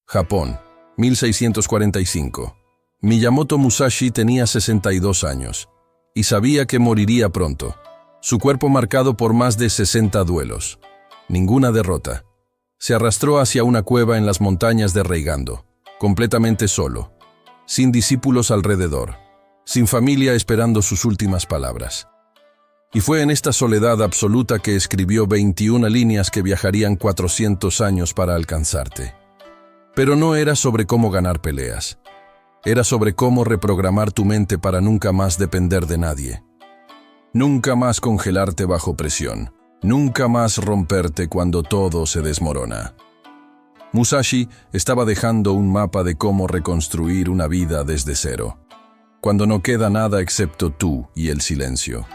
Japón, 1645. Miyamoto Musashi tenía 62 años y sabía que moriría pronto. Su cuerpo marcado por más de 60 duelos. Ninguna derrota. Se arrastró hacia una cueva en las montañas de Reigando, completamente solo, sin discípulos alrededor, sin familia esperando sus últimas palabras. Y fue en esta soledad absoluta que escribió 21 líneas que viajarían 400 años para alcanzarte. Pero no era sobre cómo ganar peleas. Era sobre cómo reprogramar tu mente para nunca más depender de nadie. Nunca más congelarte bajo presión. Nunca más romperte cuando todo se desmorona. Musashi estaba dejando un mapa de cómo reconstruir una vida desde cero, cuando no queda nada excepto tú y el silencio.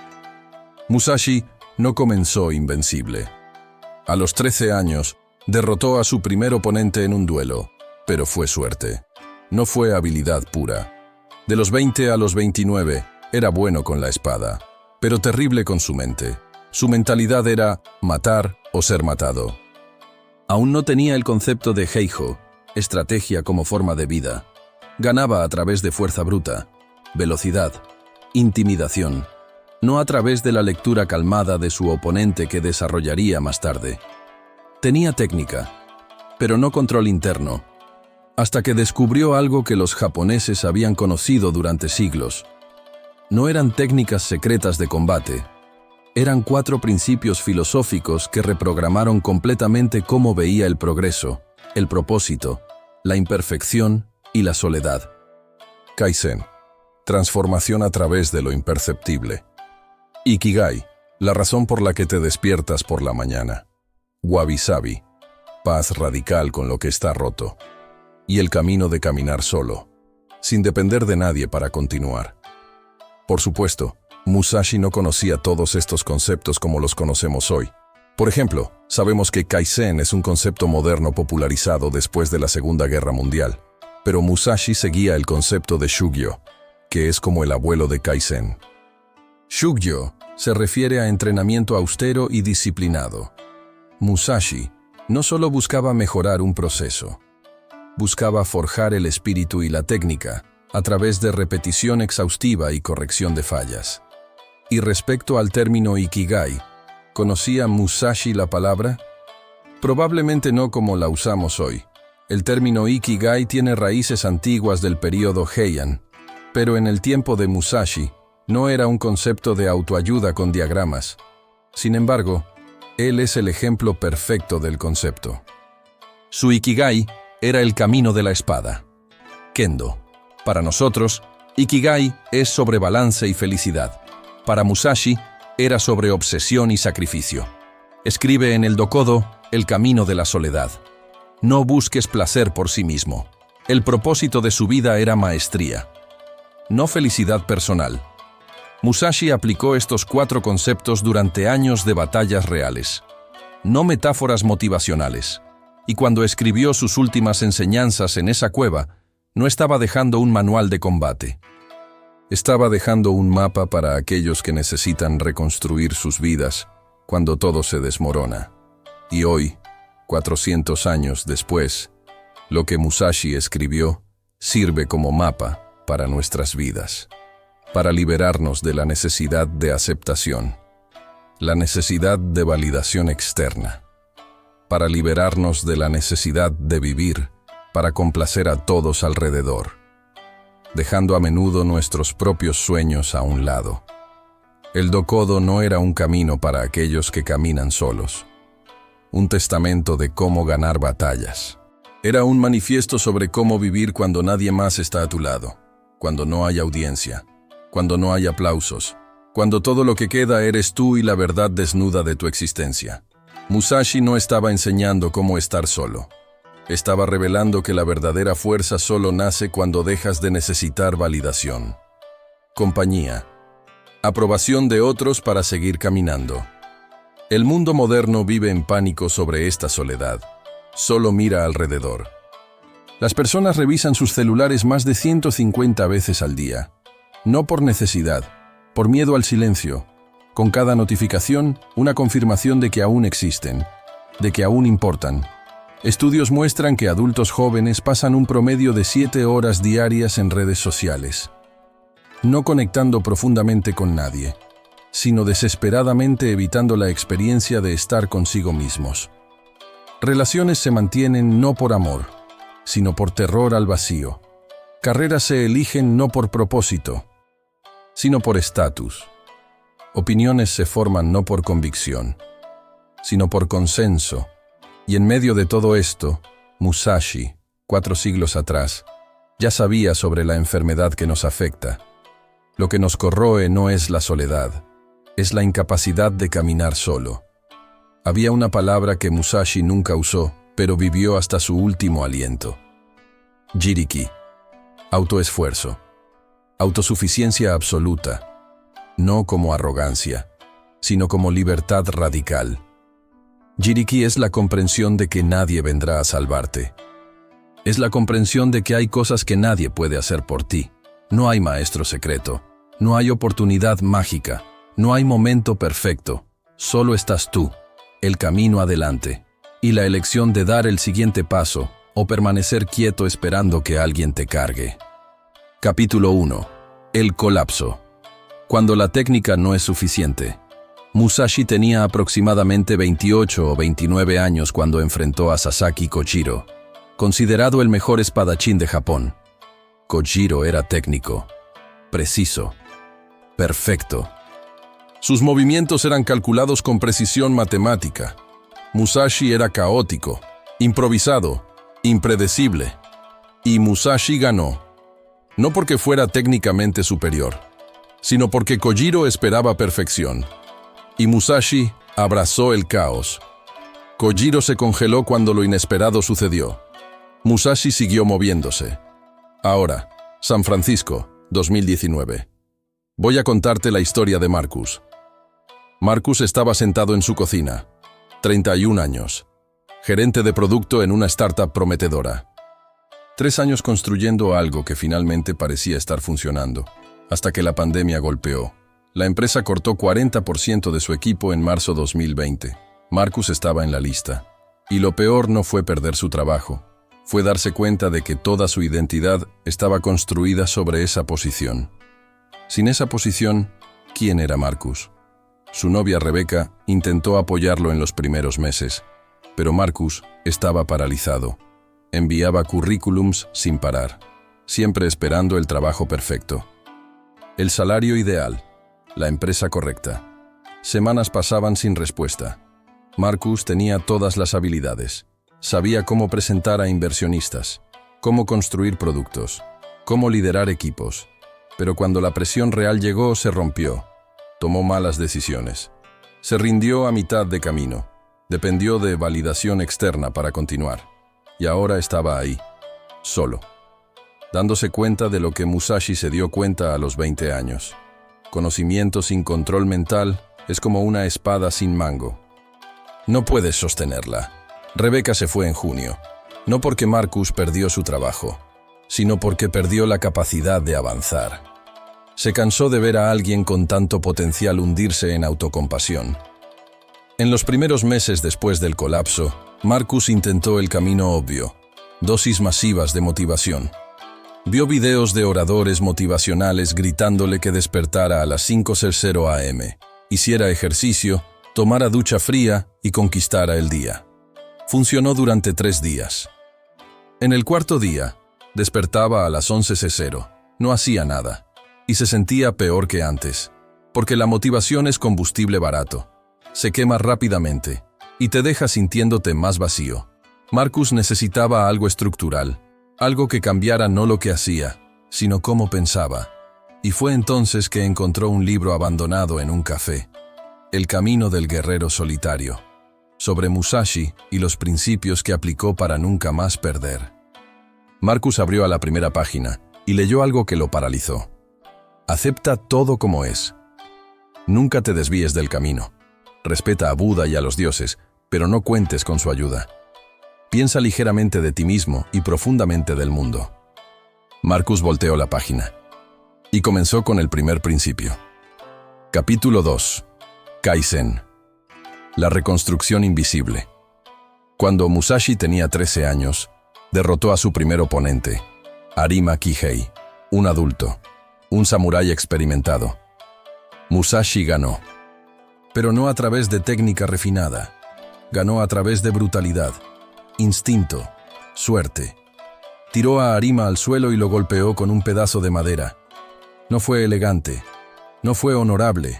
Musashi no comenzó invencible. A los 13 años, derrotó a su primer oponente en un duelo, pero fue suerte. No fue habilidad pura. De los 20 a los 29, era bueno con la espada, pero terrible con su mente. Su mentalidad era matar o ser matado. Aún no tenía el concepto de Heijo, estrategia como forma de vida. Ganaba a través de fuerza bruta, velocidad, intimidación, no a través de la lectura calmada de su oponente que desarrollaría más tarde. Tenía técnica, pero no control interno, hasta que descubrió algo que los japoneses habían conocido durante siglos. No eran técnicas secretas de combate, eran 4 principios filosóficos que reprogramaron completamente cómo veía el progreso, el propósito, la imperfección y la soledad. Kaizen, transformación a través de lo imperceptible. Ikigai, la razón por la que te despiertas por la mañana. Wabi-sabi, paz radical con lo que está roto. Y el camino de caminar solo, sin depender de nadie para continuar. Por supuesto, Musashi no conocía todos estos conceptos como los conocemos hoy. Por ejemplo, sabemos que Kaizen es un concepto moderno popularizado después de la Segunda Guerra Mundial, pero Musashi seguía el concepto de Shugyo, que es como el abuelo de Kaizen. Shugyo se refiere a entrenamiento austero y disciplinado. Musashi no solo buscaba mejorar un proceso, buscaba forjar el espíritu y la técnica a través de repetición exhaustiva y corrección de fallas. Y respecto al término Ikigai, ¿conocía Musashi la palabra? Probablemente no como la usamos hoy. El término Ikigai tiene raíces antiguas del período Heian, pero en el tiempo de Musashi no era un concepto de autoayuda con diagramas. Sin embargo, él es el ejemplo perfecto del concepto. Su Ikigai era el camino de la espada. Kendo. Para nosotros, Ikigai es sobre balance y felicidad. Para Musashi, era sobre obsesión y sacrificio. Escribe en el Dokodo, el camino de la soledad. No busques placer por sí mismo. El propósito de su vida era maestría, no felicidad personal. Musashi aplicó estos 4 conceptos durante años de batallas reales, no metáforas motivacionales. Y cuando escribió sus últimas enseñanzas en esa cueva, no estaba dejando un manual de combate. Estaba dejando un mapa para aquellos que necesitan reconstruir sus vidas cuando todo se desmorona. Y hoy, 400 años después, lo que Musashi escribió sirve como mapa para nuestras vidas, para liberarnos de la necesidad de aceptación, la necesidad de validación externa, para liberarnos de la necesidad de vivir para complacer a todos alrededor, dejando a menudo nuestros propios sueños a un lado. El Dokodo no era un camino para aquellos que caminan solos, un testamento de cómo ganar batallas. Era un manifiesto sobre cómo vivir cuando nadie más está a tu lado, cuando no hay audiencia, cuando no hay aplausos, cuando todo lo que queda eres tú y la verdad desnuda de tu existencia. Musashi no estaba enseñando cómo estar solo. Estaba revelando que la verdadera fuerza solo nace cuando dejas de necesitar validación, compañía, aprobación de otros para seguir caminando. El mundo moderno vive en pánico sobre esta soledad. Solo mira alrededor. Las personas revisan sus celulares más de 150 veces al día. No por necesidad, por miedo al silencio. Con cada notificación, una confirmación de que aún existen, de que aún importan. Estudios muestran que adultos jóvenes pasan un promedio de 7 horas diarias en redes sociales, no conectando profundamente con nadie, sino desesperadamente evitando la experiencia de estar consigo mismos. Relaciones se mantienen no por amor, sino por terror al vacío. Carreras se eligen no por propósito, sino por estatus. Opiniones se forman no por convicción, sino por consenso. Y en medio de todo esto, Musashi, 4 siglos atrás, ya sabía sobre la enfermedad que nos afecta. Lo que nos corroe no es la soledad, es la incapacidad de caminar solo. Había una palabra que Musashi nunca usó, pero vivió hasta su último aliento. Jiriki, autoesfuerzo, autosuficiencia absoluta, no como arrogancia, sino como libertad radical. Jiriki es la comprensión de que nadie vendrá a salvarte. Es la comprensión de que hay cosas que nadie puede hacer por ti. No hay maestro secreto, no hay oportunidad mágica, no hay momento perfecto. Solo estás tú, el camino adelante, y la elección de dar el siguiente paso o permanecer quieto esperando que alguien te cargue. Capítulo 1. El colapso. Cuando la técnica no es suficiente. Musashi tenía aproximadamente 28 o 29 años cuando enfrentó a Sasaki Kojiro, considerado el mejor espadachín de Japón. Kojiro era técnico, preciso, perfecto. Sus movimientos eran calculados con precisión matemática. Musashi era caótico, improvisado, impredecible. Y Musashi ganó, no porque fuera técnicamente superior, sino porque Kojiro esperaba perfección. Y Musashi abrazó el caos. Kojiro se congeló cuando lo inesperado sucedió. Musashi siguió moviéndose. Ahora, San Francisco, 2019. Voy a contarte la historia de Marcus. Marcus estaba sentado en su cocina, 31 años, gerente de producto en una startup prometedora. 3 años construyendo algo que finalmente parecía estar funcionando, hasta que la pandemia golpeó. La empresa cortó 40% de su equipo en marzo 2020. Marcus estaba en la lista. Y lo peor no fue perder su trabajo, fue darse cuenta de que toda su identidad estaba construida sobre esa posición. Sin esa posición, ¿quién era Marcus? Su novia Rebecca intentó apoyarlo en los primeros meses, pero Marcus estaba paralizado. Enviaba currículums sin parar, siempre esperando el trabajo perfecto. El salario ideal. La empresa correcta. Semanas pasaban sin respuesta. Marcus tenía todas las habilidades. Sabía cómo presentar a inversionistas, cómo construir productos, cómo liderar equipos. Pero cuando la presión real llegó, se rompió. Tomó malas decisiones. Se rindió a mitad de camino. Dependió de validación externa para continuar. Y ahora estaba ahí, solo, dándose cuenta de lo que Musashi se dio cuenta a los 20 años. Conocimiento sin control mental es como una espada sin mango. No puedes sostenerla. Rebecca se fue en junio, no porque Marcus perdió su trabajo, sino porque perdió la capacidad de avanzar. Se cansó de ver a alguien con tanto potencial hundirse en autocompasión. En los primeros meses después del colapso, Marcus intentó el camino obvio, dosis masivas de motivación. Vio videos de oradores motivacionales gritándole que despertara a las 5:00 a.m., hiciera ejercicio, tomara ducha fría y conquistara el día. Funcionó durante 3 días. En el 4.º día, despertaba a las 11:00, no hacía nada, y se sentía peor que antes, porque la motivación es combustible barato, se quema rápidamente, y te deja sintiéndote más vacío. Marcus necesitaba algo estructural, algo que cambiara no lo que hacía, sino cómo pensaba. Y fue entonces que encontró un libro abandonado en un café, El camino del guerrero solitario, sobre Musashi y los principios que aplicó para nunca más perder. Marcus abrió a la primera página y leyó algo que lo paralizó. Acepta todo como es. Nunca te desvíes del camino. Respeta a Buda y a los dioses, pero no cuentes con su ayuda. Piensa ligeramente de ti mismo y profundamente del mundo. Marcus volteó la página y comenzó con el primer principio. Capítulo 2. Kaizen. La reconstrucción invisible. Cuando Musashi tenía 13 años, derrotó a su primer oponente, Arima Kihei, un adulto, un samurái experimentado. Musashi ganó, pero no a través de técnica refinada. Ganó a través de brutalidad, instinto, suerte. Tiró a Arima al suelo y lo golpeó con un pedazo de madera. No fue elegante, no fue honorable,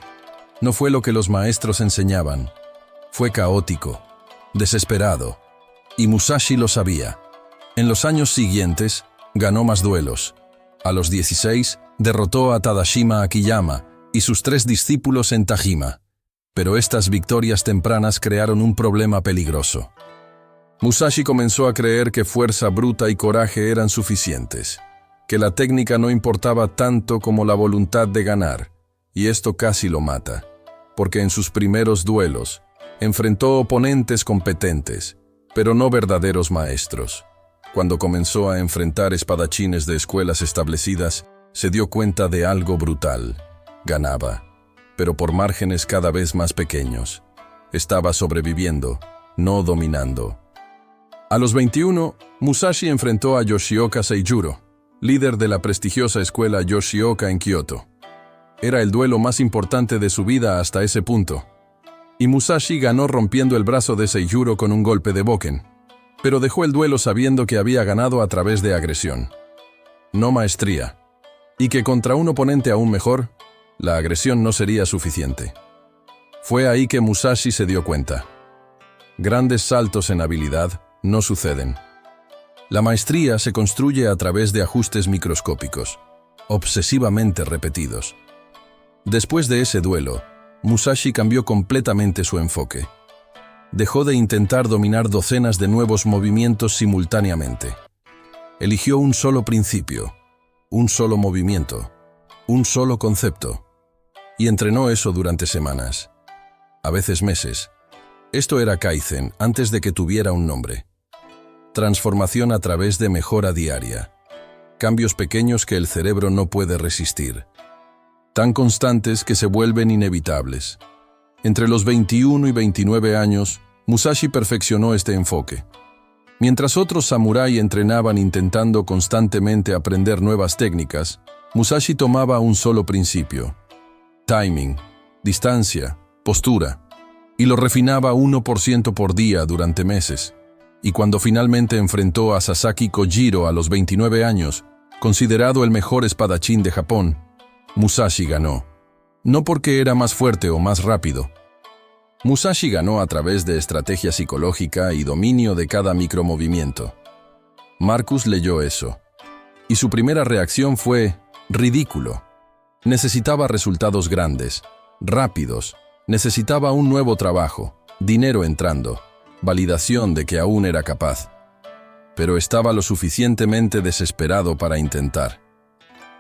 no fue lo que los maestros enseñaban. Fue caótico, desesperado, y Musashi lo sabía. En los años siguientes, ganó más duelos. A los 16, derrotó a Tadashima Akiyama y sus 3 discípulos en Tajima. Pero estas victorias tempranas crearon un problema peligroso. Musashi comenzó a creer que fuerza bruta y coraje eran suficientes, que la técnica no importaba tanto como la voluntad de ganar, y esto casi lo mata, porque en sus primeros duelos enfrentó oponentes competentes, pero no verdaderos maestros. Cuando comenzó a enfrentar espadachines de escuelas establecidas, se dio cuenta de algo brutal. Ganaba, pero por márgenes cada vez más pequeños. Estaba sobreviviendo, no dominando. A los 21, Musashi enfrentó a Yoshioka Seijuro, líder de la prestigiosa escuela Yoshioka en Kioto. Era el duelo más importante de su vida hasta ese punto. Y Musashi ganó rompiendo el brazo de Seijuro con un golpe de boken, pero dejó el duelo sabiendo que había ganado a través de agresión, no maestría, y que contra un oponente aún mejor, la agresión no sería suficiente. Fue ahí que Musashi se dio cuenta. Grandes saltos en habilidad no suceden. La maestría se construye a través de ajustes microscópicos, obsesivamente repetidos. Después de ese duelo, Musashi cambió completamente su enfoque. Dejó de intentar dominar docenas de nuevos movimientos simultáneamente. Eligió un solo principio, un solo movimiento, un solo concepto, y entrenó eso durante semanas, a veces meses. Esto era Kaizen antes de que tuviera un nombre. Transformación a través de mejora diaria. Cambios pequeños que el cerebro no puede resistir. Tan constantes que se vuelven inevitables. Entre los 21 y 29 años, Musashi perfeccionó este enfoque. Mientras otros samurái entrenaban intentando constantemente aprender nuevas técnicas, Musashi tomaba un solo principio: timing, distancia, postura, y lo refinaba 1% por día durante meses. Y cuando finalmente enfrentó a Sasaki Kojiro a los 29 años, considerado el mejor espadachín de Japón, Musashi ganó. No porque era más fuerte o más rápido. Musashi ganó a través de estrategia psicológica y dominio de cada micromovimiento. Marcus leyó eso, y su primera reacción fue: ridículo. Necesitaba resultados grandes, rápidos, necesitaba un nuevo trabajo, dinero entrando, validación de que aún era capaz. Pero estaba lo suficientemente desesperado para intentar.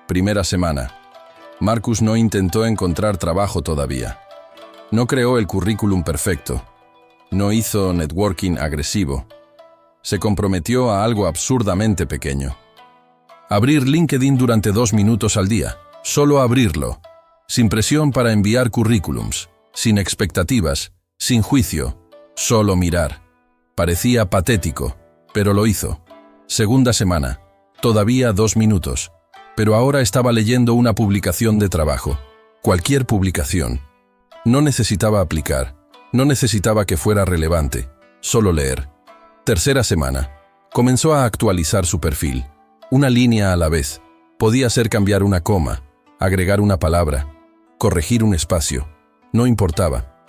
Primera semana. Marcus no intentó encontrar trabajo todavía. No creó el currículum perfecto. No hizo networking agresivo. Se comprometió a algo absurdamente pequeño. Abrir LinkedIn durante 2 minutos al día. Solo abrirlo. Sin presión para enviar currículums. Sin expectativas. Sin juicio. Solo mirar. Parecía patético, pero lo hizo. Segunda semana. Todavía 2 minutos. Pero ahora estaba leyendo una publicación de trabajo. Cualquier publicación. No necesitaba aplicar, no necesitaba que fuera relevante, solo leer. Tercera semana. Comenzó a actualizar su perfil. Una línea a la vez. Podía ser cambiar una coma, agregar una palabra, corregir un espacio. No importaba.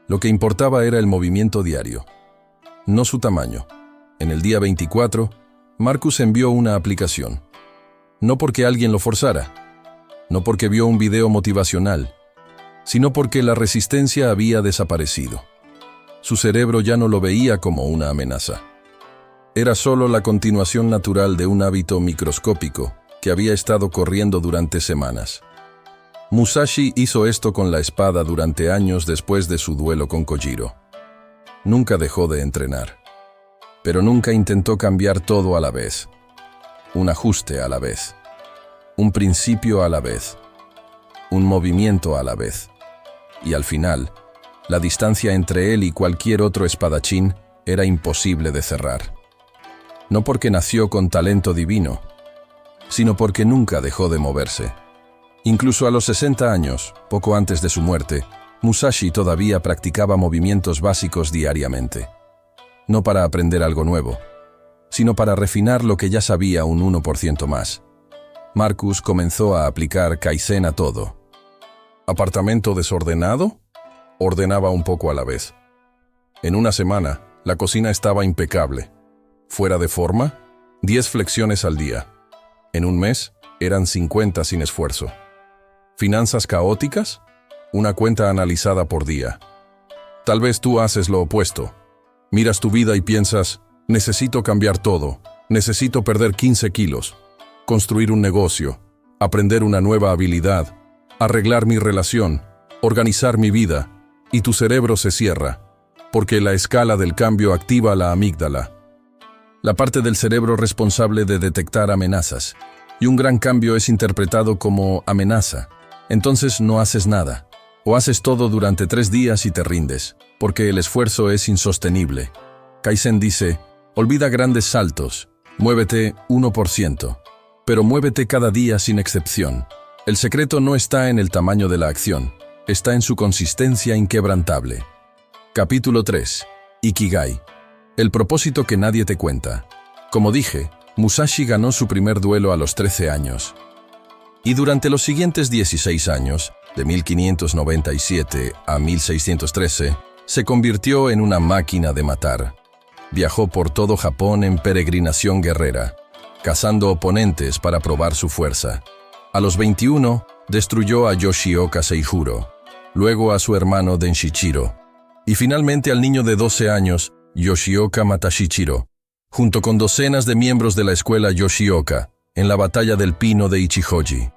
Lo que importaba era el movimiento diario, no su tamaño. En el día 24, Marcus envió una aplicación. No porque alguien lo forzara, no porque vio un video motivacional, sino porque la resistencia había desaparecido. Su cerebro ya no lo veía como una amenaza. Era solo la continuación natural de un hábito microscópico que había estado corriendo durante semanas. Musashi hizo esto con la espada durante años después de su duelo con Kojiro. Nunca dejó de entrenar, pero nunca intentó cambiar todo a la vez. Un ajuste a la vez. Un principio a la vez. Un movimiento a la vez. Y al final, la distancia entre él y cualquier otro espadachín era imposible de cerrar. No porque nació con talento divino, sino porque nunca dejó de moverse. Incluso a los 60 años, poco antes de su muerte, Musashi todavía practicaba movimientos básicos diariamente. No para aprender algo nuevo, sino para refinar lo que ya sabía un 1% más. Marcus comenzó a aplicar Kaizen a todo. ¿Apartamento desordenado? Ordenaba un poco a la vez. En una semana, la cocina estaba impecable. ¿Fuera de forma? 10 flexiones al día. En un mes, eran 50 sin esfuerzo. ¿Finanzas caóticas? Una cuenta analizada por día. Tal vez tú haces lo opuesto. Miras tu vida y piensas, necesito cambiar todo, necesito perder 15 kilos, construir un negocio, aprender una nueva habilidad, arreglar mi relación, organizar mi vida, y tu cerebro se cierra, porque la escala del cambio activa la amígdala, la parte del cerebro responsable de detectar amenazas, y un gran cambio es interpretado como amenaza. Entonces no haces nada, o haces todo durante 3 días y te rindes, porque el esfuerzo es insostenible. Kaizen dice, olvida grandes saltos, muévete 1%, pero muévete cada día sin excepción. El secreto no está en el tamaño de la acción, está en su consistencia inquebrantable. Capítulo 3. Ikigai. El propósito que nadie te cuenta. Como dije, Musashi ganó su primer duelo a los 13 años. Y durante los siguientes 16 años, de 1597 a 1613, se convirtió en una máquina de matar. Viajó por todo Japón en peregrinación guerrera, cazando oponentes para probar su fuerza. A los 21, destruyó a Yoshioka Seijuro, luego a su hermano Denshichiro, y finalmente al niño de 12 años, Yoshioka Matashichiro, junto con docenas de miembros de la escuela Yoshioka, en la batalla del Pino de Ichijoji.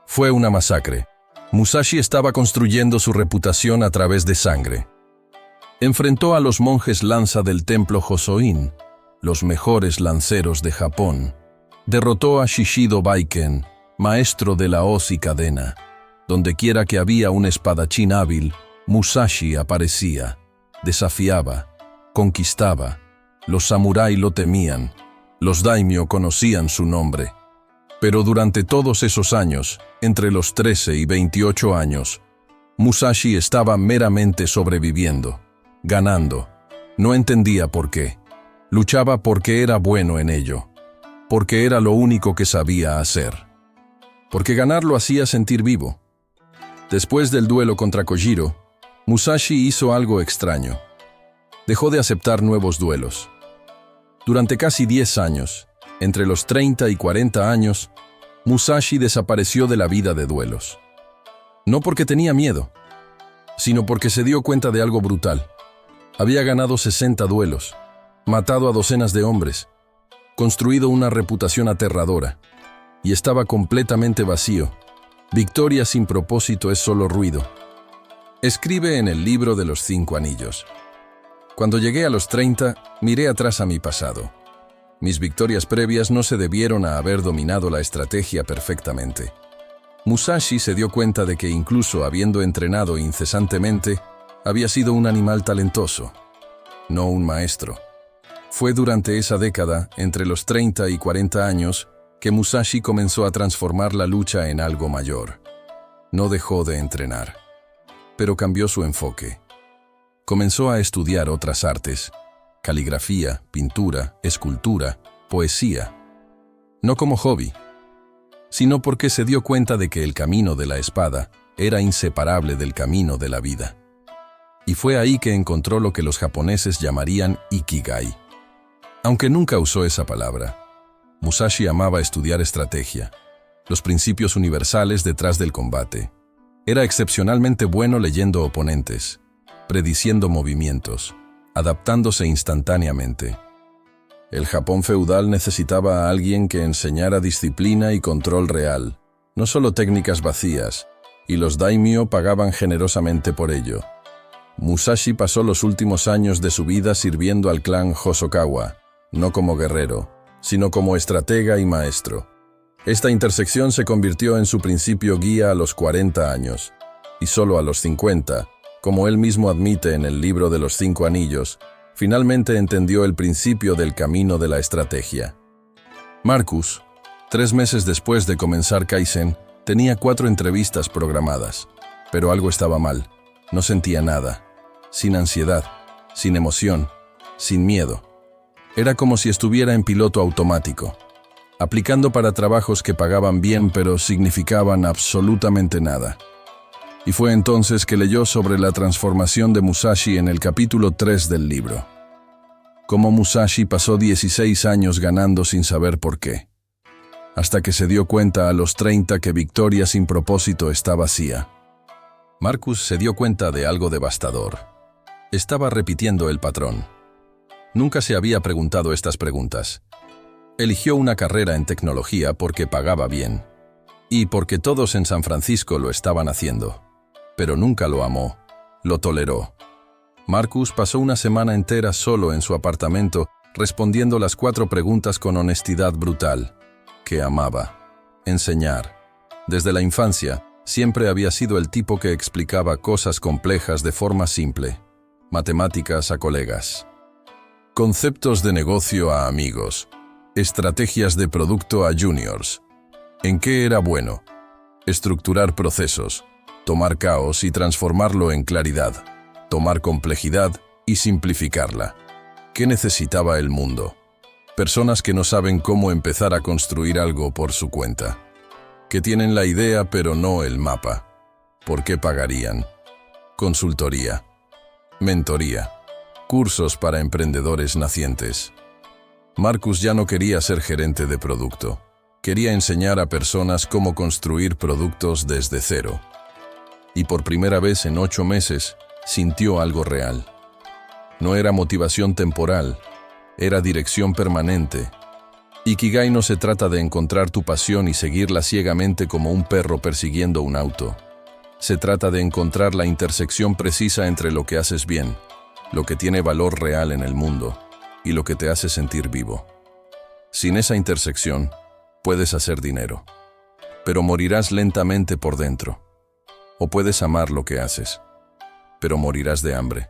Fue una masacre. Musashi estaba construyendo su reputación a través de sangre. Enfrentó a los monjes lanza del templo Hosoin, los mejores lanceros de Japón. Derrotó a Shishido Baiken, maestro de la hoz y cadena. Dondequiera que había un espadachín hábil, Musashi aparecía, desafiaba, conquistaba. Los samurái lo temían, los daimyo conocían su nombre. Pero durante todos esos años, entre los 13 y 28 años, Musashi estaba meramente sobreviviendo, ganando. No entendía por qué. Luchaba porque era bueno en ello, porque era lo único que sabía hacer. Porque ganar lo hacía sentir vivo. Después del duelo contra Kojiro, Musashi hizo algo extraño. Dejó de aceptar nuevos duelos. Durante casi 10 años, entre los 30 y 40 años, Musashi desapareció de la vida de duelos. No porque tenía miedo, sino porque se dio cuenta de algo brutal. Había ganado 60 duelos, matado a docenas de hombres, construido una reputación aterradora, y estaba completamente vacío. Victoria sin propósito es solo ruido. Escribe en el libro de los 5 anillos. Cuando llegué a los 30, miré atrás a mi pasado. Mis victorias previas no se debieron a haber dominado la estrategia perfectamente. Musashi se dio cuenta de que incluso habiendo entrenado incesantemente, había sido un animal talentoso, no un maestro. Fue durante esa década, entre los 30 y 40 años, que Musashi comenzó a transformar la lucha en algo mayor. No dejó de entrenar, pero cambió su enfoque. Comenzó a estudiar otras artes, caligrafía, pintura, escultura, poesía. No como hobby, sino porque se dio cuenta de que el camino de la espada era inseparable del camino de la vida. Y fue ahí que encontró lo que los japoneses llamarían Ikigai. Aunque nunca usó esa palabra, Musashi amaba estudiar estrategia, los principios universales detrás del combate. Era excepcionalmente bueno leyendo oponentes, prediciendo movimientos, adaptándose instantáneamente. El Japón feudal necesitaba a alguien que enseñara disciplina y control real, no solo técnicas vacías, y los daimyo pagaban generosamente por ello. Musashi pasó los últimos años de su vida sirviendo al clan Hosokawa, no como guerrero, sino como estratega y maestro. Esta intersección se convirtió en su principio guía a los 40 años, y solo a los 50, como él mismo admite en el libro de los 5 anillos, Finalmente entendió el principio del camino de la estrategia. Marcus, 3 meses después de comenzar Kaizen, tenía 4 entrevistas programadas, pero algo estaba mal. No sentía nada, sin ansiedad, sin emoción, sin miedo. Era como si estuviera en piloto automático, aplicando para trabajos que pagaban bien pero significaban absolutamente nada. Y fue entonces que leyó sobre la transformación de Musashi en el capítulo 3 del libro. Cómo Musashi pasó 16 años ganando sin saber por qué, hasta que se dio cuenta a los 30 que Victoria sin propósito está vacía. Marcus se dio cuenta de algo devastador. Estaba repitiendo el patrón. Nunca se había preguntado estas preguntas. Eligió una carrera en tecnología porque pagaba bien, y porque todos en San Francisco lo estaban haciendo. Pero nunca lo amó, lo toleró. Marcus pasó una semana entera solo en su apartamento, respondiendo las 4 preguntas con honestidad brutal. ¿Qué amaba? Enseñar. Desde la infancia, siempre había sido el tipo que explicaba cosas complejas de forma simple. Matemáticas a colegas. Conceptos de negocio a amigos. Estrategias de producto a juniors. ¿En qué era bueno? Estructurar procesos. Tomar caos y transformarlo en claridad. Tomar complejidad y simplificarla. ¿Qué necesitaba el mundo? Personas que no saben cómo empezar a construir algo por su cuenta. Que tienen la idea pero no el mapa. ¿Por qué pagarían? Consultoría. Mentoría. Cursos para emprendedores nacientes. Marcus ya no quería ser gerente de producto. Quería enseñar a personas cómo construir productos desde cero. Y por primera vez en 8 meses, sintió algo real. No era motivación temporal, era dirección permanente. Ikigai no se trata de encontrar tu pasión y seguirla ciegamente como un perro persiguiendo un auto. Se trata de encontrar la intersección precisa entre lo que haces bien, lo que tiene valor real en el mundo, y lo que te hace sentir vivo. Sin esa intersección, puedes hacer dinero, pero morirás lentamente por dentro. O puedes amar lo que haces, pero morirás de hambre.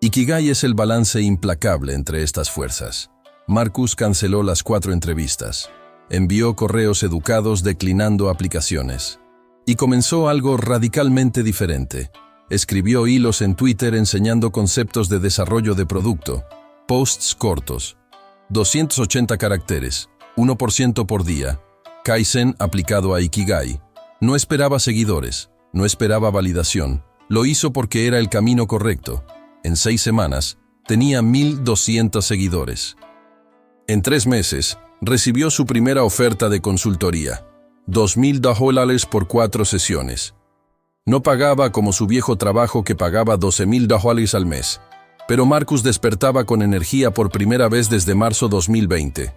Ikigai es el balance implacable entre estas fuerzas. Marcus canceló las 4 entrevistas, envió correos educados declinando aplicaciones, y comenzó algo radicalmente diferente. Escribió hilos en Twitter enseñando conceptos de desarrollo de producto, posts cortos, 280 caracteres, 1% por día, Kaizen aplicado a Ikigai. No esperaba seguidores, no esperaba validación, lo hizo porque era el camino correcto. En 6 semanas, tenía 1,200 seguidores. En 3 meses, recibió su primera oferta de consultoría, $2,000 por 4 sesiones. No pagaba como su viejo trabajo que pagaba $12,000 al mes, pero Marcus despertaba con energía por primera vez desde marzo 2020.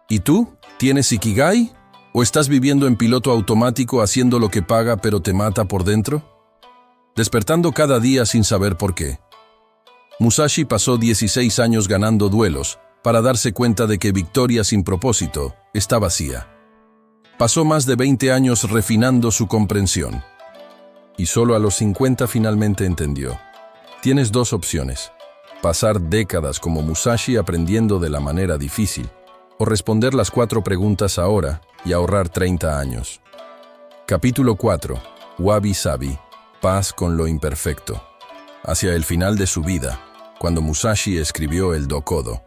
¿Y tú? ¿Tienes Ikigai? ¿O estás viviendo en piloto automático haciendo lo que paga pero te mata por dentro? Despertando cada día sin saber por qué. Musashi pasó 16 años ganando duelos para darse cuenta de que Victoria sin propósito está vacía. Pasó más de 20 años refinando su comprensión. Y solo a los 50 finalmente entendió. Tienes 2 opciones. Pasar décadas como Musashi aprendiendo de la manera difícil, o responder las 4 preguntas ahora y ahorrar 30 años. Capítulo 4. Wabi Sabi. Paz con lo imperfecto. Hacia el final de su vida, cuando Musashi escribió el Dokodo,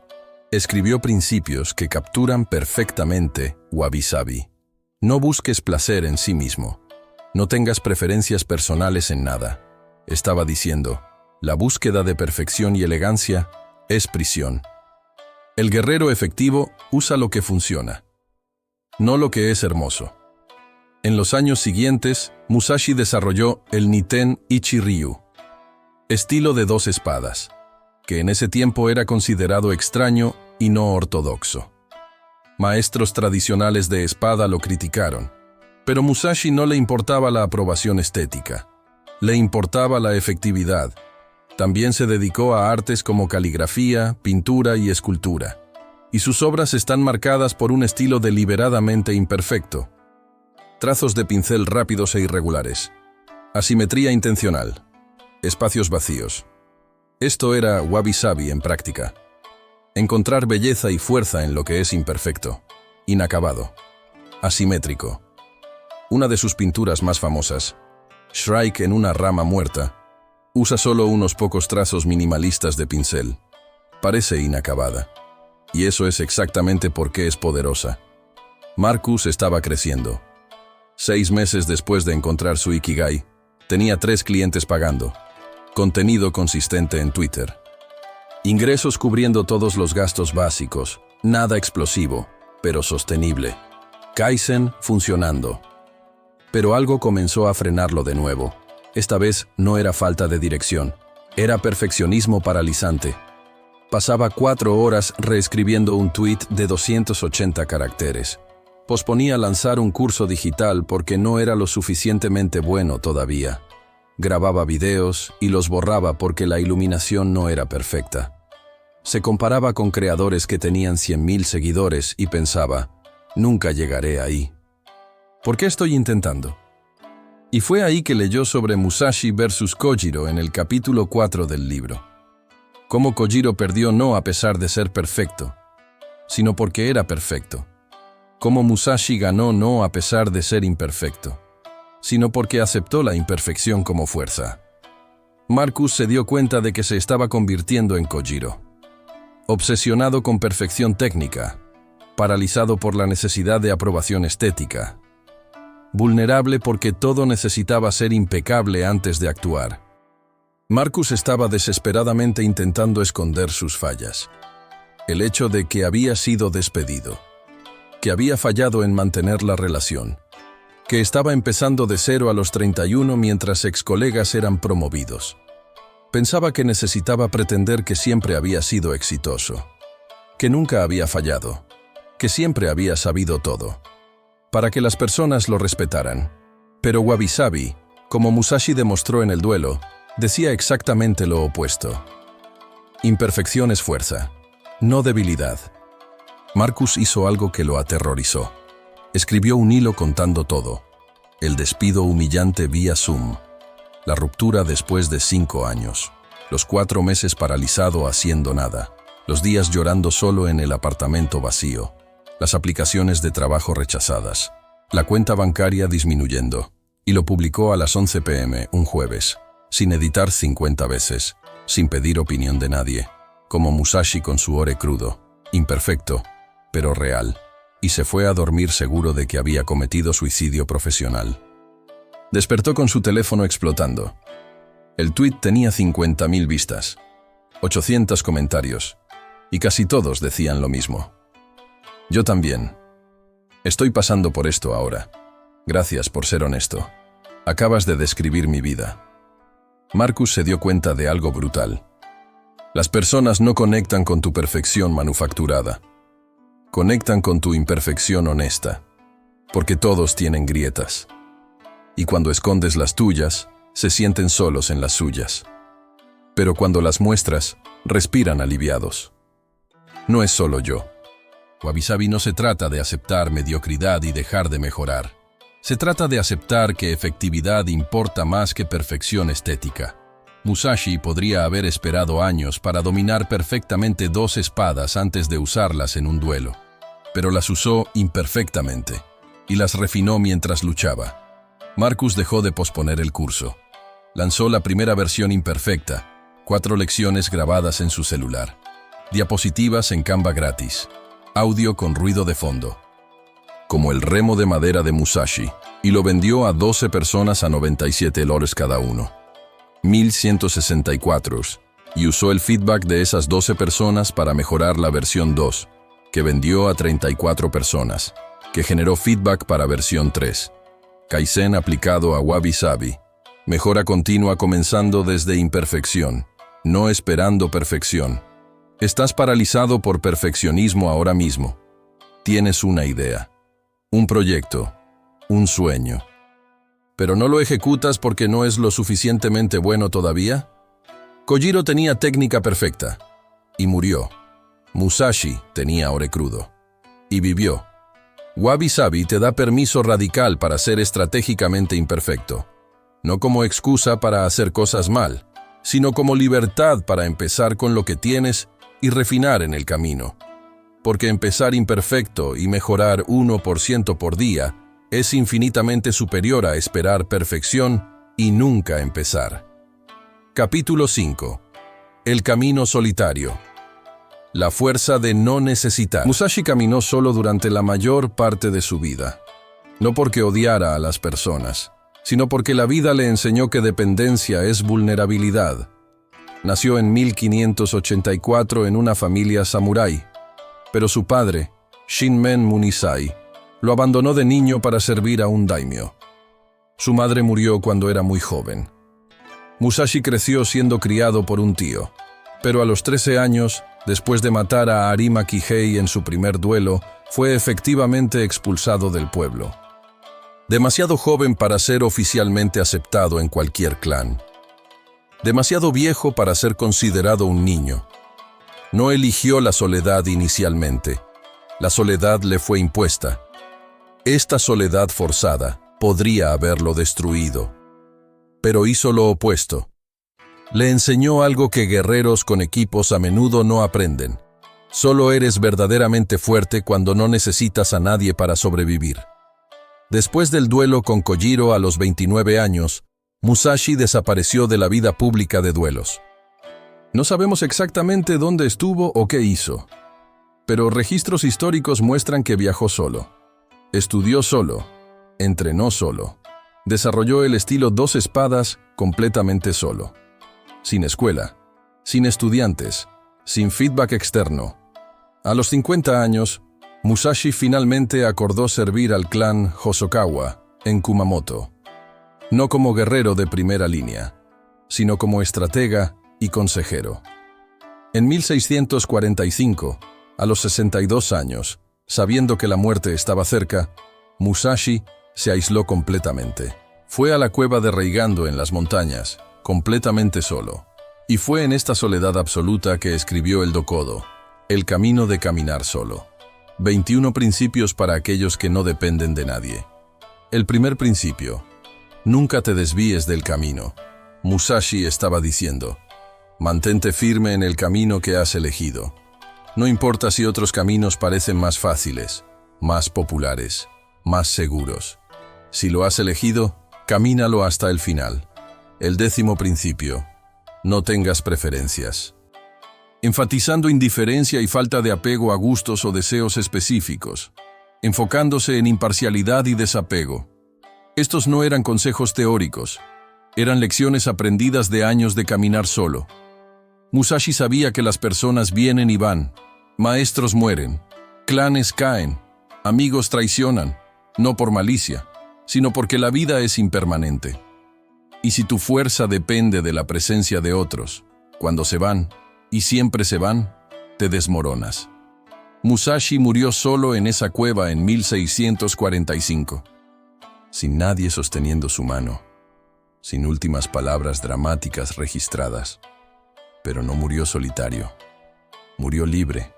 escribió principios que capturan perfectamente Wabi Sabi. No busques placer en sí mismo. No tengas preferencias personales en nada. Estaba diciendo, la búsqueda de perfección y elegancia es prisión. El guerrero efectivo usa lo que funciona, no lo que es hermoso. En los años siguientes, Musashi desarrolló el Niten Ichi-Ryu, estilo de 2 espadas, que en ese tiempo era considerado extraño y no ortodoxo. Maestros tradicionales de espada lo criticaron, pero Musashi no le importaba la aprobación estética, le importaba la efectividad. También se dedicó a artes como caligrafía, pintura y escultura, y sus obras están marcadas por un estilo deliberadamente imperfecto. Trazos de pincel rápidos e irregulares, asimetría intencional, espacios vacíos. Esto era Wabi Sabi en práctica. Encontrar belleza y fuerza en lo que es imperfecto, inacabado, asimétrico. Una de sus pinturas más famosas, Shrike en una rama muerta, usa solo unos pocos trazos minimalistas de pincel. Parece inacabada. Y eso es exactamente por qué es poderosa. Marcus estaba creciendo. 6 meses después de encontrar su Ikigai, tenía 3 clientes pagando. Contenido consistente en Twitter. Ingresos cubriendo todos los gastos básicos. Nada explosivo, pero sostenible. Kaizen funcionando. Pero algo comenzó a frenarlo de nuevo. Esta vez no era falta de dirección. Era perfeccionismo paralizante. Pasaba 4 horas reescribiendo un tweet de 280 caracteres. Posponía lanzar un curso digital porque no era lo suficientemente bueno todavía. Grababa videos y los borraba porque la iluminación no era perfecta. Se comparaba con creadores que tenían 100.000 seguidores y pensaba, nunca llegaré ahí. ¿Por qué estoy intentando? Y fue ahí que leyó sobre Musashi versus Kojiro en el capítulo 4 del libro. Cómo Kojiro perdió no a pesar de ser perfecto, sino porque era perfecto. Cómo Musashi ganó no a pesar de ser imperfecto, sino porque aceptó la imperfección como fuerza. Marcus se dio cuenta de que se estaba convirtiendo en Kojiro. Obsesionado con perfección técnica, paralizado por la necesidad de aprobación estética, vulnerable porque todo necesitaba ser impecable antes de actuar. Marcus estaba desesperadamente intentando esconder sus fallas. El hecho de que había sido despedido, que había fallado en mantener la relación, que estaba empezando de 0 a los 31 mientras excolegas eran promovidos. Pensaba que necesitaba pretender que siempre había sido exitoso, que nunca había fallado, que siempre había sabido todo, para que las personas lo respetaran. Pero Wabi Sabi, como Musashi demostró en el duelo, decía exactamente lo opuesto. Imperfección es fuerza, no debilidad. Marcus hizo algo que lo aterrorizó. Escribió un hilo contando todo. El despido humillante vía Zoom. La ruptura después de 5 años. Los 4 meses paralizado haciendo nada. Los días llorando solo en el apartamento vacío. Las aplicaciones de trabajo rechazadas. La cuenta bancaria disminuyendo. Y lo publicó a las 11 p.m. un jueves. Sin editar 50 veces. Sin pedir opinión de nadie. Como Musashi con su ore crudo. Imperfecto, pero real. Y se fue a dormir seguro de que había cometido suicidio profesional. Despertó con su teléfono explotando. El tuit tenía 50.000 vistas, 800 comentarios, y casi todos decían lo mismo. Yo también. Estoy pasando por esto ahora. Gracias por ser honesto. Acabas de describir mi vida. Marcus se dio cuenta de algo brutal. Las personas no conectan con tu perfección manufacturada. Conectan con tu imperfección honesta, porque todos tienen grietas. Y cuando escondes las tuyas, se sienten solos en las suyas. Pero cuando las muestras, respiran aliviados. No es solo yo. Wabi Sabi no se trata de aceptar mediocridad y dejar de mejorar. Se trata de aceptar que efectividad importa más que perfección estética. Musashi podría haber esperado años para dominar perfectamente 2 espadas antes de usarlas en un duelo, pero las usó imperfectamente y las refinó mientras luchaba. Marcus dejó de posponer el curso. Lanzó la primera versión imperfecta, 4 lecciones grabadas en su celular, diapositivas en Canva gratis, audio con ruido de fondo, como el remo de madera de Musashi, y lo vendió a 12 personas a $97 cada uno. 1.164, y usó el feedback de esas 12 personas para mejorar la versión 2, que vendió a 34 personas, que generó feedback para versión 3. Kaizen aplicado a Wabi Sabi. Mejora continua comenzando desde imperfección, no esperando perfección. Estás paralizado por perfeccionismo ahora mismo. Tienes una idea, un proyecto, un sueño. ¿Pero no lo ejecutas porque no es lo suficientemente bueno todavía? Kojiro tenía técnica perfecta y murió. Musashi tenía ore crudo y vivió. Wabi Sabi te da permiso radical para ser estratégicamente imperfecto, no como excusa para hacer cosas mal, sino como libertad para empezar con lo que tienes y refinar en el camino. Porque empezar imperfecto y mejorar 1% por día es infinitamente superior a esperar perfección y nunca empezar. Capítulo 5. El camino solitario. La fuerza de no necesitar. Musashi caminó solo durante la mayor parte de su vida. No porque odiara a las personas, sino porque la vida le enseñó que dependencia es vulnerabilidad. Nació en 1584 en una familia samurái, pero su padre, Shinmen Munisai, lo abandonó de niño para servir a un daimyo. Su madre murió cuando era muy joven. Musashi creció siendo criado por un tío, pero a los 13 años, después de matar a Arima Kihei en su primer duelo, fue efectivamente expulsado del pueblo. Demasiado joven para ser oficialmente aceptado en cualquier clan. Demasiado viejo para ser considerado un niño. No eligió la soledad inicialmente. La soledad le fue impuesta. Esta soledad forzada podría haberlo destruido. Pero hizo lo opuesto. Le enseñó algo que guerreros con equipos a menudo no aprenden. Solo eres verdaderamente fuerte cuando no necesitas a nadie para sobrevivir. Después del duelo con Kojiro a los 29 años, Musashi desapareció de la vida pública de duelos. No sabemos exactamente dónde estuvo o qué hizo, pero registros históricos muestran que viajó solo, estudió solo, entrenó solo, desarrolló el estilo dos espadas completamente solo, sin escuela, sin estudiantes, sin feedback externo. A los 50 años, Musashi finalmente acordó servir al clan Hosokawa en Kumamoto. No como guerrero de primera línea, sino como estratega y consejero. En 1645, a los 62 años, sabiendo que la muerte estaba cerca, Musashi se aisló completamente. Fue a la cueva de Reigando en las montañas, completamente solo. Y fue en esta soledad absoluta que escribió el Dokodo, El camino de caminar solo. 21 principios para aquellos que no dependen de nadie. El primer principio: nunca te desvíes del camino. Musashi estaba diciendo, mantente firme en el camino que has elegido. No importa si otros caminos parecen más fáciles, más populares, más seguros. Si lo has elegido, camínalo hasta el final. El 10º principio: no tengas preferencias. Enfatizando indiferencia y falta de apego a gustos o deseos específicos, enfocándose en imparcialidad y desapego. Estos no eran consejos teóricos, eran lecciones aprendidas de años de caminar solo. Musashi sabía que las personas vienen y van, maestros mueren, clanes caen, amigos traicionan, no por malicia, sino porque la vida es impermanente. Y si tu fuerza depende de la presencia de otros, cuando se van, y siempre se van, te desmoronas. Musashi murió solo en esa cueva en 1645. Sin nadie sosteniendo su mano, sin últimas palabras dramáticas registradas. Pero no murió solitario, murió libre,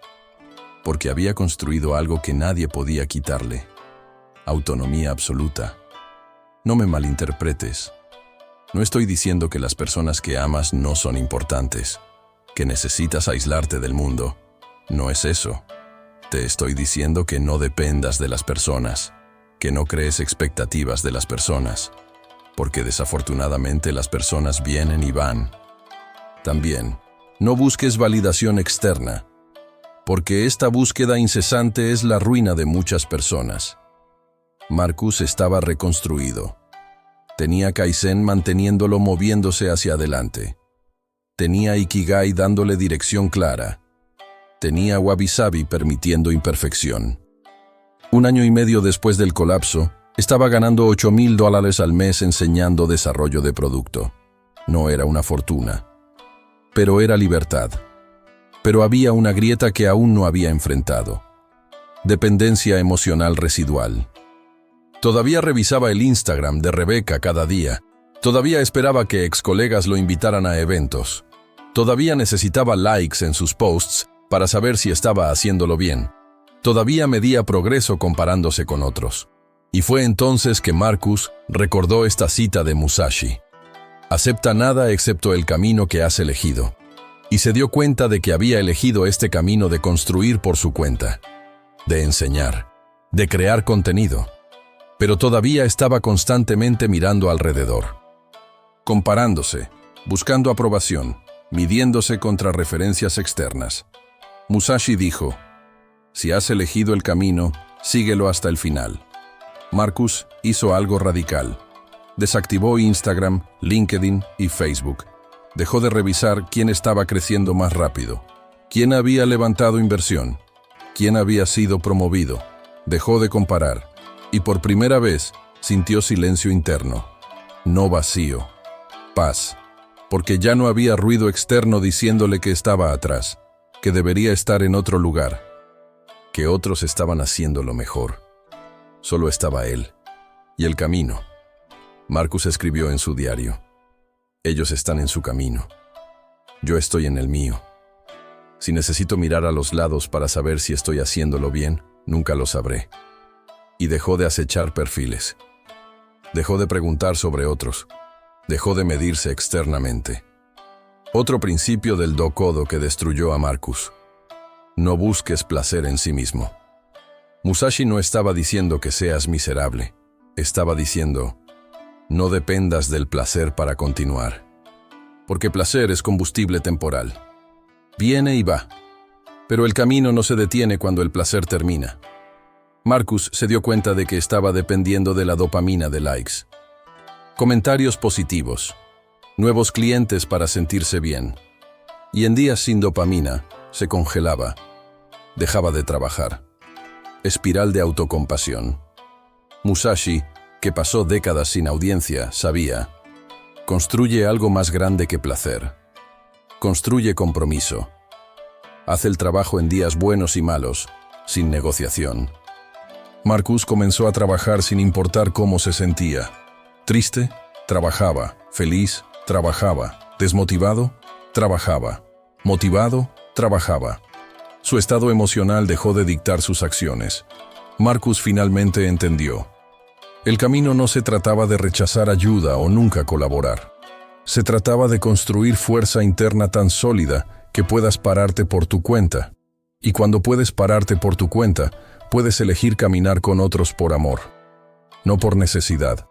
porque había construido algo que nadie podía quitarle: autonomía absoluta. No me malinterpretes. No estoy diciendo que las personas que amas no son importantes, que necesitas aislarte del mundo. No es eso. Te estoy diciendo que no dependas de las personas, que no crees expectativas de las personas, porque desafortunadamente las personas vienen y van. También, no busques validación externa, porque esta búsqueda incesante es la ruina de muchas personas. Marcus estaba reconstruido. Tenía Kaizen manteniéndolo moviéndose hacia adelante. Tenía Ikigai dándole dirección clara. Tenía Wabi Sabi permitiendo imperfección. 1 año y medio después del colapso, estaba ganando $8,000 al mes enseñando desarrollo de producto. No era una fortuna, pero era libertad. Pero había una grieta que aún no había enfrentado: dependencia emocional residual. Todavía revisaba el Instagram de Rebeca cada día. Todavía esperaba que excolegas lo invitaran a eventos. Todavía necesitaba likes en sus posts para saber si estaba haciéndolo bien. Todavía medía progreso comparándose con otros. Y fue entonces que Marcus recordó esta cita de Musashi: Acepta nada excepto el camino que has elegido. Y se dio cuenta de que había elegido este camino de construir por su cuenta, de enseñar, de crear contenido. Pero todavía estaba constantemente mirando alrededor, comparándose, buscando aprobación, midiéndose contra referencias externas. Musashi dijo: si has elegido el camino, síguelo hasta el final. Marcus hizo algo radical. Desactivó Instagram, LinkedIn y Facebook. Dejó de revisar quién estaba creciendo más rápido, quién había levantado inversión, quién había sido promovido. Dejó de comparar y por primera vez sintió silencio interno. No vacío, paz, porque ya no había ruido externo diciéndole que estaba atrás, que debería estar en otro lugar, que otros estaban haciéndolo mejor. Solo estaba él y el camino. Marcus escribió en su diario: ellos están en su camino. Yo estoy en el mío. Si necesito mirar a los lados para saber si estoy haciéndolo bien, nunca lo sabré. Y dejó de acechar perfiles. Dejó de preguntar sobre otros. Dejó de medirse externamente. Otro principio del Do-Kodo que destruyó a Marcus: no busques placer en sí mismo. Musashi no estaba diciendo que seas miserable. Estaba diciendo: no dependas del placer para continuar. Porque placer es combustible temporal. Viene y va. Pero el camino no se detiene cuando el placer termina. Marcus se dio cuenta de que estaba dependiendo de la dopamina de likes. Comentarios positivos. Nuevos clientes para sentirse bien. Y en días sin dopamina, se congelaba. Dejaba de trabajar. Espiral de autocompasión. Musashi, que pasó décadas sin audiencia, sabía: construye algo más grande que placer. Construye compromiso. Haz el trabajo en días buenos y malos, sin negociación. Marcus comenzó a trabajar sin importar cómo se sentía. Triste, trabajaba. Feliz, trabajaba. Desmotivado, trabajaba. Motivado, trabajaba. Su estado emocional dejó de dictar sus acciones. Marcus finalmente entendió: el camino no se trataba de rechazar ayuda o nunca colaborar. Se trataba de construir fuerza interna tan sólida que puedas pararte por tu cuenta. Y cuando puedes pararte por tu cuenta, puedes elegir caminar con otros por amor, no por necesidad.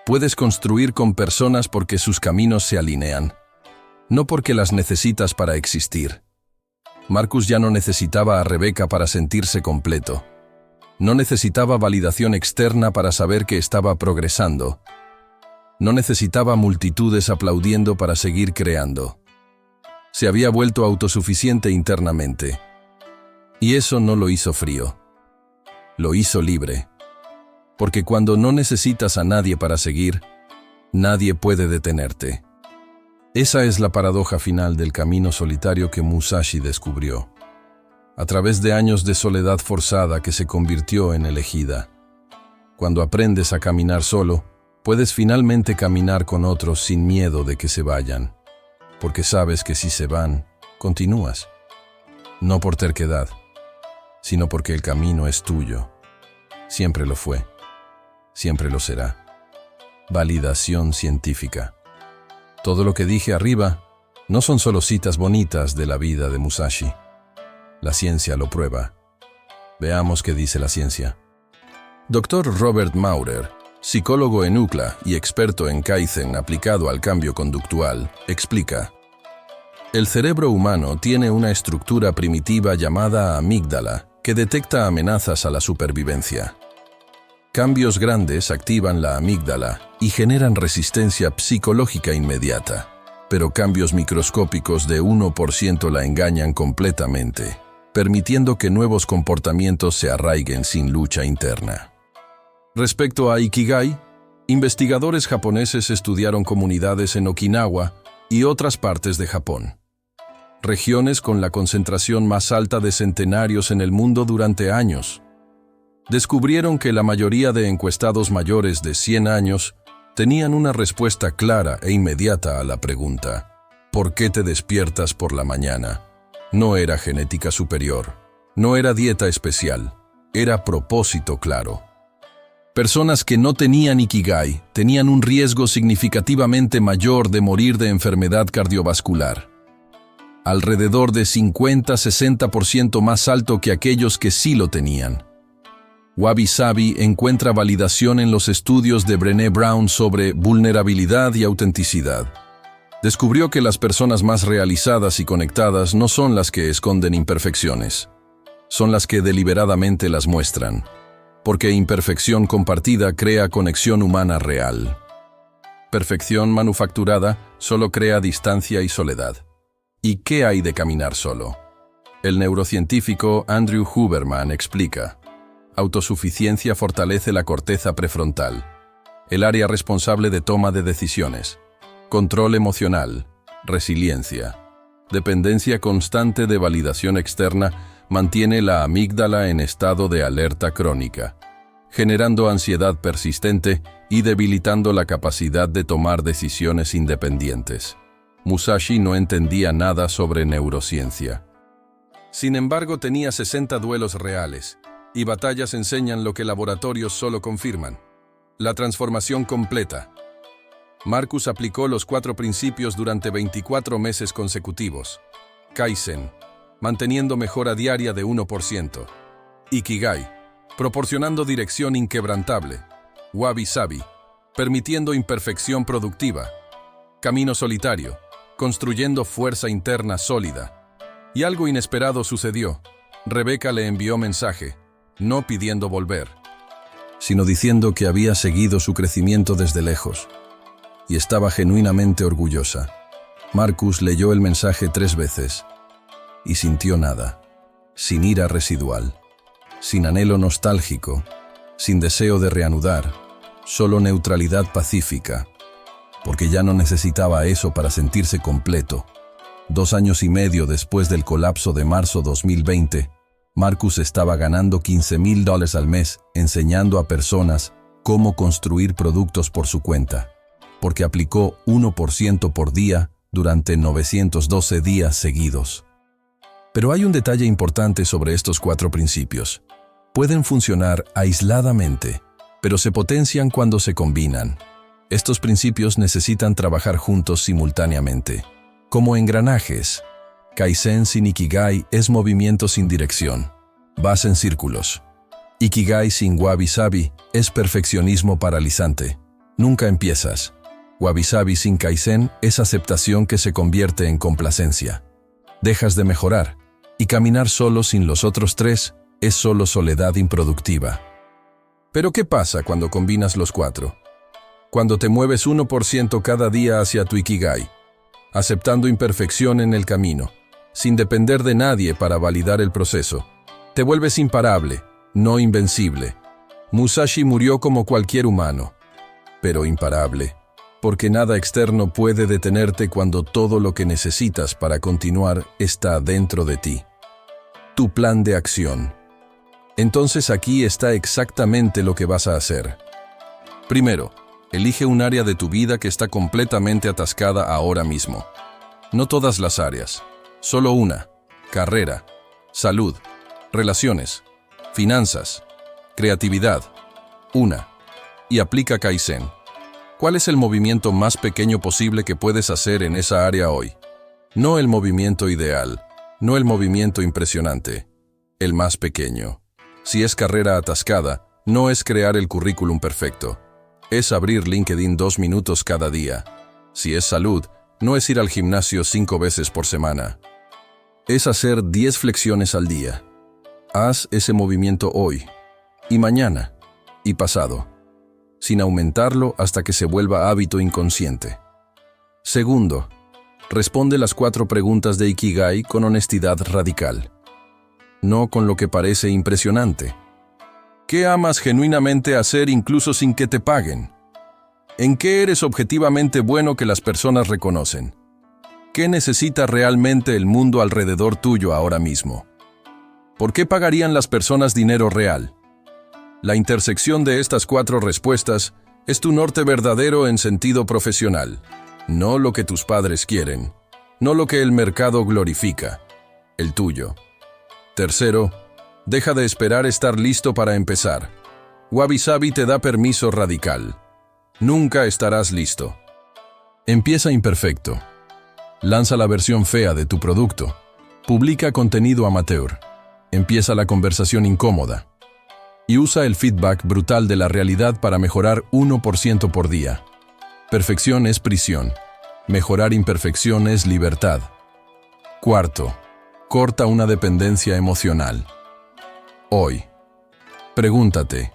Puedes construir con personas porque sus caminos se alinean, no porque las necesitas para existir. Marcus ya no necesitaba a Rebeca para sentirse completo. No necesitaba validación externa para saber que estaba progresando. No necesitaba multitudes aplaudiendo para seguir creando. Se había vuelto autosuficiente internamente. Y eso no lo hizo frío. Lo hizo libre. Porque cuando no necesitas a nadie para seguir, nadie puede detenerte. Esa es la paradoja final del camino solitario que Musashi descubrió. A través de años de soledad forzada que se convirtió en elegida. Cuando aprendes a caminar solo, puedes finalmente caminar con otros sin miedo de que se vayan, porque sabes que si se van, continúas. No por terquedad, sino porque el camino es tuyo. Siempre lo fue, siempre lo será. Validación científica. Todo lo que dije arriba no son solo citas bonitas de la vida de Musashi. La ciencia lo prueba. Veamos qué dice la ciencia. Dr. Robert Maurer, psicólogo en UCLA y experto en Kaizen aplicado al cambio conductual, explica: el cerebro humano tiene una estructura primitiva llamada amígdala que detecta amenazas a la supervivencia. Cambios grandes activan la amígdala y generan resistencia psicológica inmediata, pero cambios microscópicos de 1% la engañan completamente, permitiendo que nuevos comportamientos se arraiguen sin lucha interna. Respecto a Ikigai, investigadores japoneses estudiaron comunidades en Okinawa y otras partes de Japón, regiones con la concentración más alta de centenarios en el mundo durante años. Descubrieron que la mayoría de encuestados mayores de 100 años tenían una respuesta clara e inmediata a la pregunta: ¿por qué te despiertas por la mañana? No era genética superior, no era dieta especial, era propósito claro. Personas que no tenían Ikigai tenían un riesgo significativamente mayor de morir de enfermedad cardiovascular, alrededor de 50-60% más alto que aquellos que sí lo tenían. Wabi Sabi encuentra validación en los estudios de Brené Brown sobre vulnerabilidad y autenticidad. Descubrió que las personas más realizadas y conectadas no son las que esconden imperfecciones, son las que deliberadamente las muestran, porque imperfección compartida crea conexión humana real. Perfección manufacturada solo crea distancia y soledad. ¿Y qué hay de caminar solo? El neurocientífico Andrew Huberman explica: autosuficiencia fortalece la corteza prefrontal, el área responsable de toma de decisiones, control emocional, resiliencia. Dependencia constante de validación externa mantiene la amígdala en estado de alerta crónica, generando ansiedad persistente y debilitando la capacidad de tomar decisiones independientes. Musashi no entendía nada sobre neurociencia. Sin embargo, tenía 60 duelos reales, y batallas enseñan lo que laboratorios solo confirman: la transformación completa. Marcus aplicó los 4 principios durante 24 meses consecutivos. Kaizen, manteniendo mejora diaria de 1%. Ikigai, proporcionando dirección inquebrantable. Wabi Sabi, permitiendo imperfección productiva. Camino solitario, construyendo fuerza interna sólida. Y algo inesperado sucedió. Rebeca le envió mensaje, no pidiendo volver, sino diciendo que había seguido su crecimiento desde lejos, y estaba genuinamente orgullosa. Marcus leyó el mensaje 3 veces, y sintió nada, sin ira residual, sin anhelo nostálgico, sin deseo de reanudar, solo neutralidad pacífica, porque ya no necesitaba eso para sentirse completo. 2 años y medio después del colapso de marzo 2020, Marcus estaba ganando $15,000 al mes enseñando a personas cómo construir productos por su cuenta, porque aplicó 1% por día durante 912 días seguidos. Pero hay un detalle importante sobre estos 4 principios. Pueden funcionar aisladamente, pero se potencian cuando se combinan. Estos principios necesitan trabajar juntos simultáneamente. Como engranajes, Kaizen sin Ikigai es movimiento sin dirección. Vas en círculos. Ikigai sin Wabi Sabi es perfeccionismo paralizante. Nunca empiezas. Wabi Sabi sin Kaizen es aceptación que se convierte en complacencia. Dejas de mejorar, y caminar solo sin los otros 3 es solo soledad improductiva. Pero ¿qué pasa cuando combinas los 4? Cuando te mueves 1% cada día hacia tu Ikigai, aceptando imperfección en el camino, sin depender de nadie para validar el proceso, te vuelves imparable, no invencible. Musashi murió como cualquier humano, pero imparable, porque nada externo puede detenerte cuando todo lo que necesitas para continuar está dentro de ti. Tu plan de acción. Entonces aquí está exactamente lo que vas a hacer. Primero, elige un área de tu vida que está completamente atascada ahora mismo. No todas las áreas, solo una: carrera, salud, relaciones, finanzas, creatividad. Una. Y aplica Kaizen. ¿Cuál es el movimiento más pequeño posible que puedes hacer en esa área hoy? No el movimiento ideal, no el movimiento impresionante, el más pequeño. Si es carrera atascada, no es crear el currículum perfecto. Es abrir LinkedIn 2 minutos cada día. Si es salud, no es ir al gimnasio 5 veces por semana. Es hacer 10 flexiones al día. Haz ese movimiento hoy, y mañana, y pasado, sin aumentarlo hasta que se vuelva hábito inconsciente. Segundo, responde las 4 preguntas de Ikigai con honestidad radical. No con lo que parece impresionante. ¿Qué amas genuinamente hacer incluso sin que te paguen? ¿En qué eres objetivamente bueno que las personas reconocen? ¿Qué necesita realmente el mundo alrededor tuyo ahora mismo? ¿Por qué pagarían las personas dinero real? La intersección de estas 4 respuestas es tu norte verdadero en sentido profesional. No lo que tus padres quieren, no lo que el mercado glorifica, el tuyo. Tercero, deja de esperar estar listo para empezar. Wabi Sabi te da permiso radical. Nunca estarás listo. Empieza imperfecto. Lanza la versión fea de tu producto. Publica contenido amateur. Empieza la conversación incómoda. Y usa el feedback brutal de la realidad para mejorar 1% por día. Perfección es prisión. Mejorar imperfección es libertad. Cuarto, corta una dependencia emocional. Hoy, pregúntate,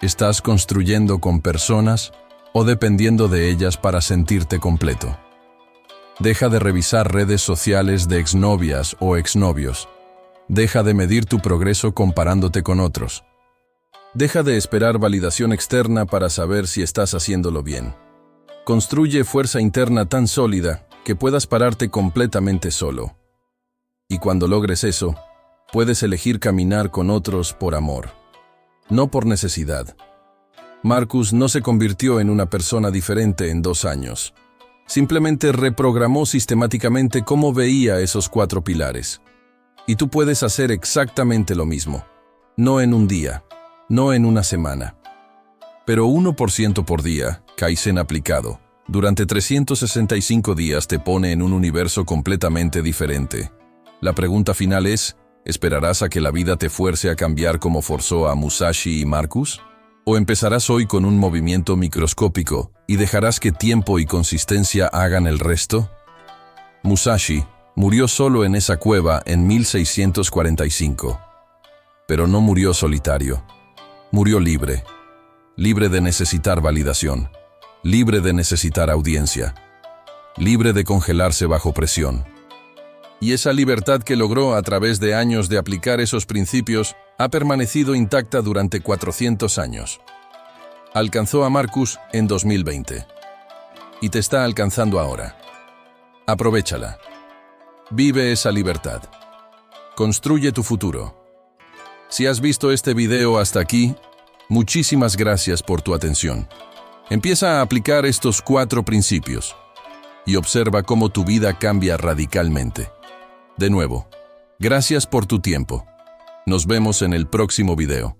¿estás construyendo con personas o dependiendo de ellas para sentirte completo? Deja de revisar redes sociales de exnovias o exnovios. Deja de medir tu progreso comparándote con otros. Deja de esperar validación externa para saber si estás haciéndolo bien. Construye fuerza interna tan sólida que puedas pararte completamente solo. Y cuando logres eso, puedes elegir caminar con otros por amor, no por necesidad. Marcus no se convirtió en una persona diferente en 2 años. Simplemente reprogramó sistemáticamente cómo veía esos 4 pilares. Y tú puedes hacer exactamente lo mismo. No en un día, no en una semana. Pero 1% por día, Kaizen aplicado, durante 365 días te pone en un universo completamente diferente. La pregunta final es, ¿esperarás a que la vida te fuerce a cambiar como forzó a Musashi y Marcus? ¿O empezarás hoy con un movimiento microscópico y dejarás que tiempo y consistencia hagan el resto? Musashi murió solo en esa cueva en 1645. Pero no murió solitario. Murió libre. Libre de necesitar validación. Libre de necesitar audiencia. Libre de congelarse bajo presión. Y esa libertad que logró a través de años de aplicar esos principios ha permanecido intacta durante 400 años. Alcanzó a Marcus en 2020. Y te está alcanzando ahora. Aprovéchala. Vive esa libertad. Construye tu futuro. Si has visto este video hasta aquí, muchísimas gracias por tu atención. Empieza a aplicar estos 4 principios y observa cómo tu vida cambia radicalmente. De nuevo, gracias por tu tiempo. Nos vemos en el próximo video.